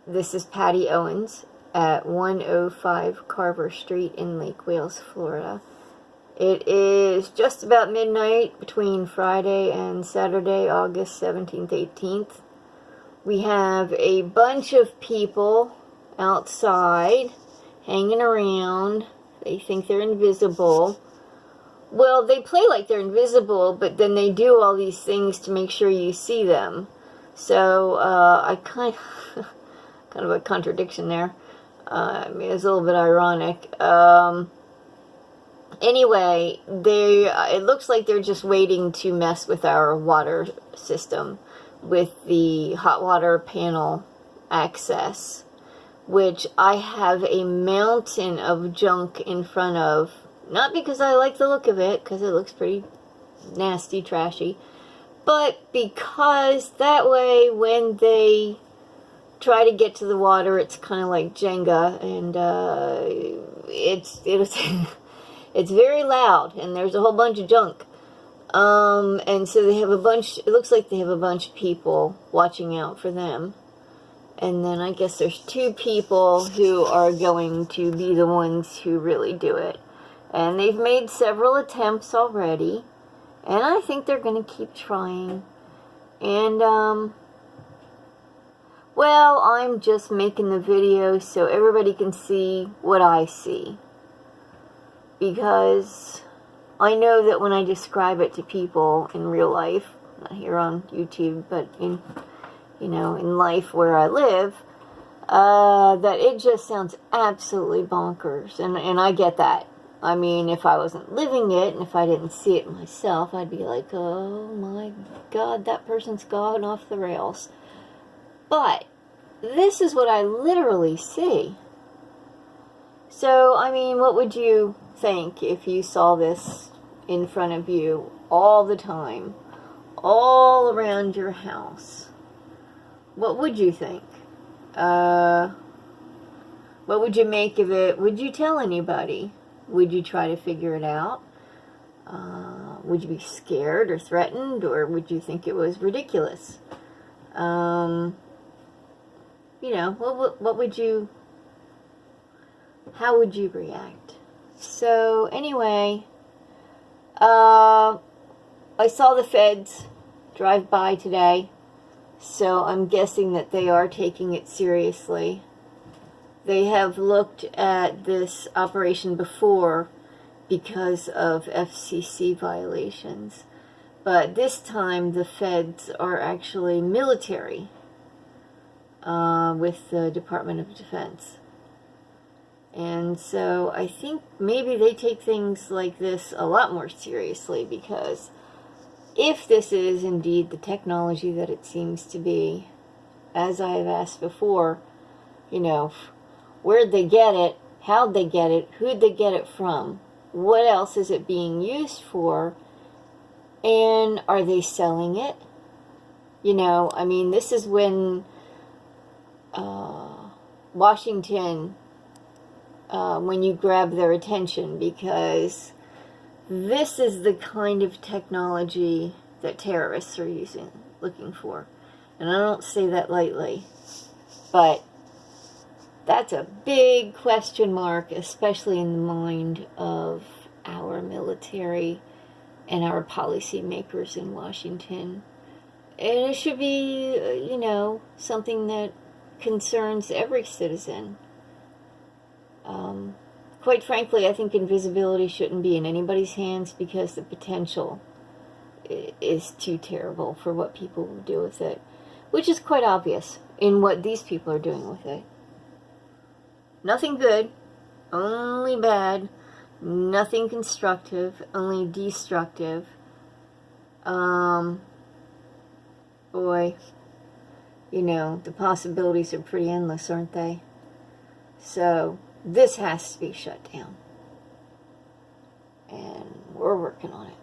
This is Patty Owens at 105 Carver Street in Lake Wales, Florida. It is just about midnight between Friday and Saturday, August 17th, 18th. We have a bunch of people outside hanging around. They think they're invisible. Well, they play like they're invisible, but then they do all these things to make sure you see them. So, I kind of a contradiction there. I mean, it's a little bit ironic. Anyway, it looks like they're just waiting to mess with our water system with the hot water panel access, which I have a mountain of junk in front of. Not because I like the look of it, because it looks pretty nasty, trashy, but because that way when they try to get to the water, it's kind of like Jenga, and it's it's very loud, and there's a whole bunch of junk. And so they have a bunch, it looks like they have a bunch of people watching out for them. And then I guess there's two people who are going to be the ones who really do it. And they've made several attempts already, and I think they're going to keep trying. And, well, I'm just making the video so everybody can see what I see. Because I know that when I describe it to people in real life, not here on YouTube, but in, in life where I live, that it just sounds absolutely bonkers. And I get that. I mean, if I wasn't living it, and if I didn't see it myself, I'd be like, oh my God, that person's gone off the rails. But this is what I literally see. So, I mean, what would you think if you saw this in front of you all the time, all around your house? What would you think? What would you make of it? Would you tell anybody? Would you try to figure it out? Would you be scared or threatened, or would you think it was ridiculous? What would you, how would you react? So, anyway, I saw the feds drive by today, so I'm guessing that they are taking it seriously. They have looked at this operation before because of FCC violations, but this time the feds are actually military with the Department of Defense. And so I think maybe they take things like this a lot more seriously, because if this is indeed the technology that it seems to be, as I have asked before, where'd they get it? How'd they get it? Who'd they get it from? What else is it being used for? And are they selling it? I mean, this is when Washington, when you grab their attention, because this is the kind of technology that terrorists are looking for. And I don't say that lightly, but that's a big question mark, especially in the mind of our military and our policymakers in Washington. And it should be, something that concerns every citizen. Quite frankly, I think invisibility shouldn't be in anybody's hands, because the potential is too terrible for what people will do with it, which is quite obvious in what these people are doing with it. Nothing good, only bad, nothing constructive, only destructive. Boy, the possibilities are pretty endless, aren't they? So, this has to be shut down. And we're working on it.